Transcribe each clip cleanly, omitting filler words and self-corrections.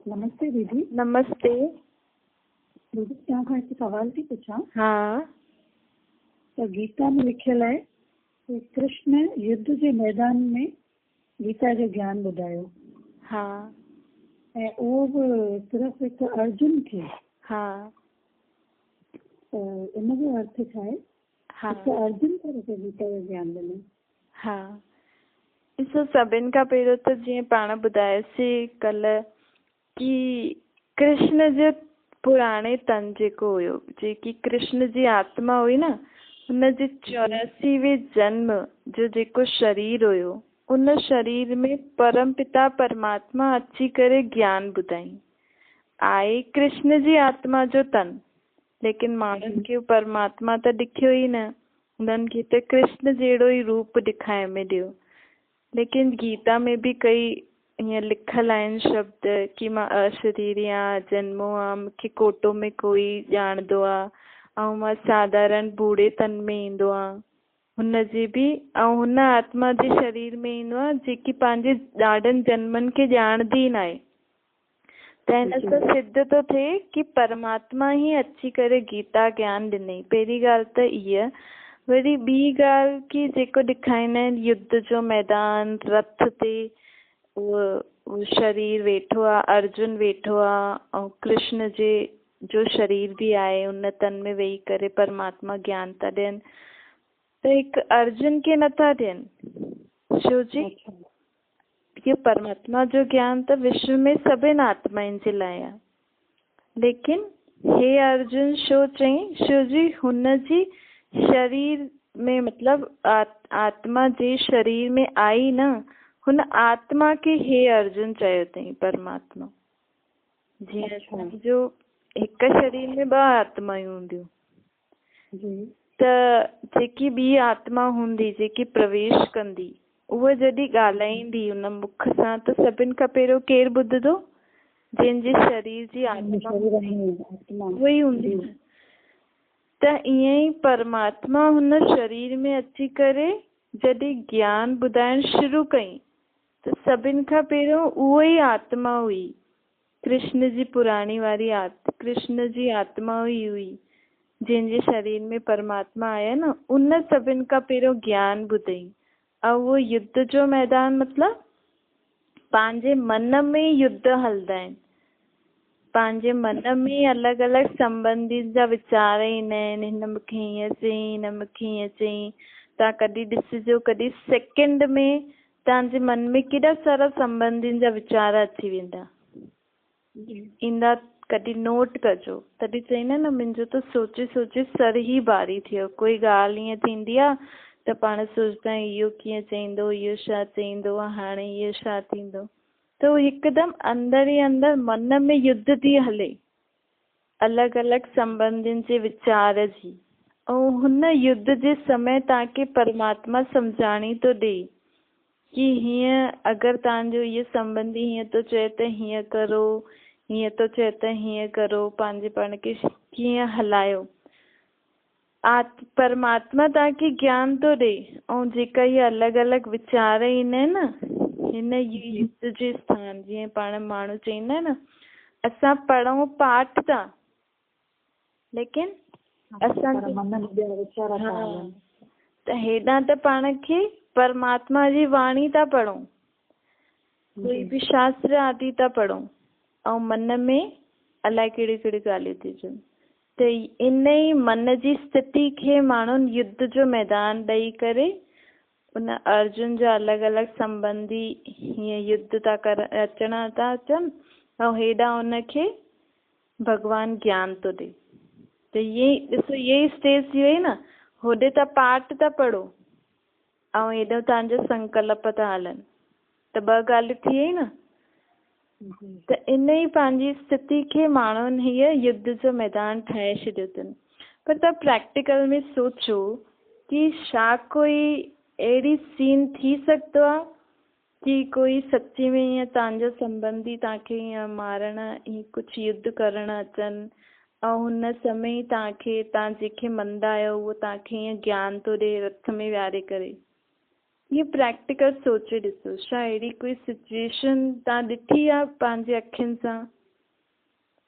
नमस्ते दीदी। नमस्ते। दीदी तव्हां खां हिकु सवाल थी पुछां। हाँ त गीता में लिखियल आहे कि कृष्ण युद्ध जे मैदान में गीता जो ज्ञान ॿुधायो। हाँ ऐं उहो बि सिर्फ़ु हिकु अर्जुन खे। हाँ त इन जो अर्थ छा आहे? हाँ हिकु अर्जुन खे गीता जो ज्ञान ॾिनो। हाँ ॾिसो, सभिनि खां पहिरियों त जीअं पाण ॿुधायोसीं कल्ह कि कृष्ण जो पुराणे तन जेको हुयो, जेकी कृष्ण जी आत्मा हुई न, हुन जे 84वें जन्म जो जेको शरीर हुयो, उन शरीर में परम पिता परमात्मा अची करे ज्ञान ॿुधाई। आहे कृष्ण जी आत्मा जो तन, लेकिन माण्हुनि खे परमात्मा त ॾिठो ई न, उन्हनि खे त कृष्ण जहिड़ो ई रूप ॾेखाए में ॾियो। लेकिन गीता में भी कई ईअं लिखल आहिनि शब्द कि मां अशरीरी आहियां, जन्मो आहियां, मूंखे कोटो में कोई ॼाणंदो आहे, ऐं मां साधारण बूढ़े तन में ईंदो आहियां। हुनजी भी ऐं हुन आत्मा जे शरीर में ईंदो आहे जेकी पंहिंजे ॾाढनि जन्मनि खे ॼाणदी न आहे। त हिन सां सिद्ध थो थिए कि परमात्मा ही अची करे गीता ज्ञान ॾिनई। पहिरीं ॻाल्हि त इहा। वरी ॿी ॻाल्हि कि जेको ॾेखारींदा आहिनि युद्ध जो मैदान, रथ ते उहो शरीर वेठो आहे, अर्जुन वेठो आहे, ऐं कृष्ण जे जो शरीर भी आहे, उन तन में वेही करे परमात्मा ज्ञान था ॾियनि। त हिकु अर्जुन खे नथा ॾियनि, छो जी ये परमात्मा जो ज्ञान त विश्व में सभिनि आत्माउनि जे लाइ आहे। लेकिन हे अर्जुन छो चई? छो जी हुन जी शरीर में मतलब आत्मा जे शरीर में आई न, हुन आत्मा के हे अर्जुन चयो अथई परमात्मा। जीअं जो हिक शरीर में ॿ आत्मायूं हूंदियूं, त जेकी ॿी आत्मा हूंदी जेकी प्रवेश कंदी, उहा जॾहिं ॻाल्हाईंदी उन मुख सां, त सभिनि खां पहिरियों केरु ॿुधंदो? जंहिंजे शरीर जी आत्मा उहा ई हूंदी। त ईअं ई परमात्मा हुन शरीर में अची करे जॾहिं ज्ञान ॿुधाइण शुरू कई, त सभिनि खां पहिरियों उहो ई आत्मा हुई, कृष्ण जी पुराणी वारी कृष्ण जी आत्मा हुई जंहिंजे शरीर में परमात्मा आया न, उन सभिनि खां पहिरियों ज्ञान ॿुधाई। ऐं उहो युद्ध जो मैदान मतलब पंहिंजे मन में युद्ध हलंदा आहिनि, पंहिंजे मन में अलॻि अलॻि संबंधी जा वीचार ईंदा आहिनि। हिन मूंखे हीअं चई, हिन मूंखे हीअं चई। तव्हां कॾहिं ॾिसिजो, कॾहिं सेकेंड में तव्हांजे मन में केॾा सारा संबंधियुनि जा वीचार अची वेंदा ईंदा, कॾहिं नोट कजो। तॾहिं चईंदा न, मुंहिंजो त सोचे सोचे सर ई भारी थियो। कोई ॻाल्हि ईअं थींदी आहे त पाण सोचंदा आहियूं इहो कीअं चईंदो, इहो छा चईंदो, हाणे इहो छा थींदो। त उहो हिकदमि अंदर ई अंदर मन में युद्ध थी हले, अलॻि अलॻि संबंधियुनि जे वीचार जी। ऐं हुन युद्ध जे समय तव्हांखे परमात्मा सम्झाणी थो ॾे कि हीअं अगरि तव्हांजो इहो संबंधी हीअं थो चए त हीअं करो, हीअं थो चए त हीअं करो, पंहिंजे पाण खे कीअं हलायो। परमात्मा तव्हांखे ज्ञान थो ॾे। ऐं जेका इहे अलॻि अलॻि वीचार ईंदा आहिनि न हिन युद्ध जे स्थान, जीअं पाण माण्हू चईंदा आहिनि न, असां पढ़ूं पाठ था, लेकिन असां त हेॾां त पाण खे परमात्मा जी वाणी था पढ़ूं, कोई भी शास्त्र आदि था पढ़ूं, ऐं मन में अलाए कहिड़ी कहिड़ी ॻाल्हियूं थी अचनि। त इन ई मन जी स्थिति खे माण्हुनि युद्ध जो मैदान ॾेई करे उन अर्जुन जा अलॻि अलॻि संबंधी हीअं युद्ध था अचनि ऐं हेॾां उनखे भॻवानु ज्ञान थो ॾे। त इहे ॾिसो, इहे स्टेज थी वई न, होॾे त पाठ था पढ़ो ऐं हेॾो तव्हांजो संकल्प था हलनि, त ॿ ॻाल्हियूं थी वई न। त इन ई पंहिंजी स्थिति खे माण्हुनि हीअ युद्ध जो मैदान ठाहे छॾियो अथनि। पर तव्हां प्रैक्टिकल में सोचो कि छा कोई अहिड़ी सीन थी सघंदो आहे कि कोई सच्ची में ईअं तव्हांजो संबंधी तव्हांखे ईअं मारण, ईअं कुझु युद्ध करणु अचनि ऐं हुन समय तव्हांखे, तव्हां जंहिंखे मञंदा आहियो उहो तव्हांखे ईअं ज्ञान थो ॾे रथ में विहारे करे। हीअ प्रैक्टिकल सोचे ॾिसो, छा अहिड़ी कोई सिचुएशन तव्हां ॾिठी आहे पंहिंजे अखियुनि सां?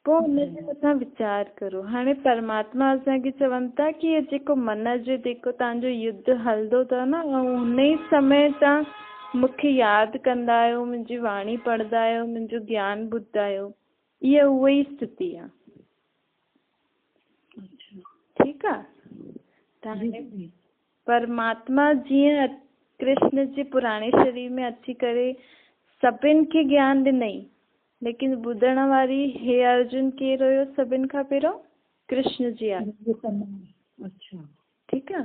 पोइ हुनजे मथां वीचार करो। हाणे परमात्मा असांखे चवनि था कि इहो जेको मन जो जेको तव्हांजो युद्ध हलंदो अथव न, ऐं हुन ई समय तव्हां मूंखे यादि कंदा आहियो, मुंहिंजी वाणी पढ़ंदा आहियो, मुंहिंजो ज्ञान ॿुधंदा आहियो, इहा उहा ई स्थिति आहे। ठीकु आहे। त हाणे परमात्मा जीअं कृष्ण जे पुराणे शरीर में अची करे सभिनि खे ज्ञान ॾिनई, लेकिन ॿुधण वारी हे अर्जुन केरु हुयो सभिनि खां पहिरियों? कृष्ण जी आत्मा। ठीकु आहे।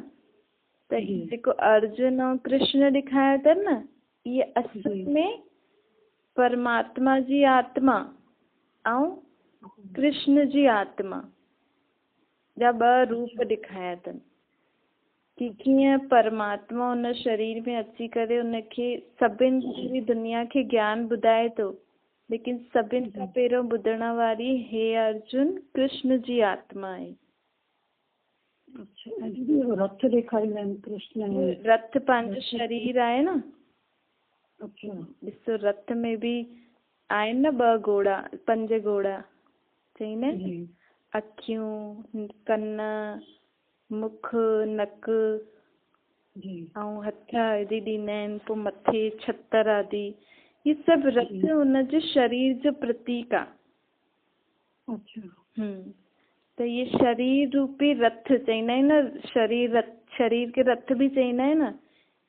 त जेको अर्जुन ऐं कृष्ण ॾेखारियो अथनि न, इहे असल में परमात्मा जी आत्मा ऐं कृष्ण जी आत्मा जा ॿ रूप ॾेखारिया अथनि कि कीअं परमात्मा हुन शरीर में अची करे हुनखे सभिनि पूरी दुनिया खे ज्ञान ॿुधाए थो, लेकिन सभिनि खां पहिरियों ॿुधण वारी हे अर्जुन कृष्ण जी आत्मा आहे। रथ ॾेखारींदा आहिनि कृष्ण। रथ पंहिंजो शरीर आहे न। ॾिसो रथ में बि आहिनि न 2 घोड़ा, 5 घोड़ा चईंदा आहिनि, अखियूं, कन, मुख, नक ऐं हथ आदि ॾींदा आहिनि, पोइ मथे छतर आदि। ये सभु रथ हुनजे शरीर जो प्रतीक आहे। त ये शरीर रूपी रथ चईंदा आहिनि न, शरीर के रथ बि चईंदा आहिनि न।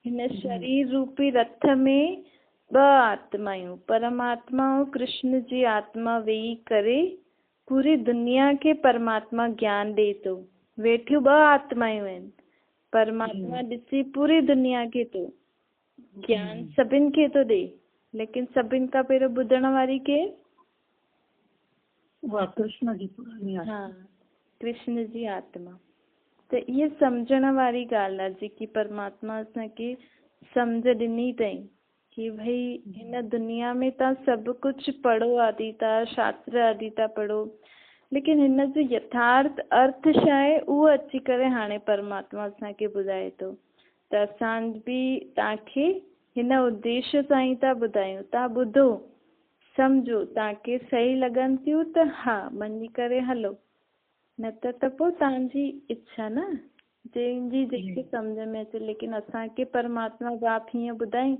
हिन शरीर रूपी रथ में 2 आत्मायूं, परमात्मा ऐं कृष्ण जी आत्मा वेही करे पूरी दुनिया खे परमात्मा ज्ञान ॾे थो। वेठियूं 2 आत्मायूं आहिनि। परमात्मा ॾिसी पूरी दुनिया खे थो ज्ञान सभिनि खे थो ॾे, लेकिन सभिनि खां पहिरियों ॿुधण वारी केरु? कृष्ण जी पुराणी आत्मा। हाँ, कृष्ण जी आत्मा। त इहा सम्झण वारी ॻाल्हि आहे जेकी परमात्मा असांखे सम्झ ॾिनी अथई कि भई हिन दुनिया में तव्हां सभु कुझु पढ़ो आदि था, शास्त्र आदि था पढ़ो, लेकिन हिन जो यथार्थ अर्थ छा आहे उहो अची करे हाणे परमात्मा असांखे ॿुधाए थो। त असां बि तव्हांखे हिन उद्देश्य सां ई था ॿुधायूं, तव्हां ॿुधो, सम्झो, तव्हांखे सही लॻनि थियूं त हा मञी करे हलो, न त पोइ तव्हांजी इच्छा न, जंहिंजी जेके सम्झ में अचे। लेकिन असांखे परमात्मा बाप हीअं ॿुधाई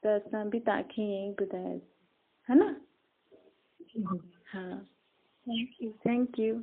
त असां बि तव्हांखे ईअं ई ॿुधायो, है न। हाँ, थैंक यू।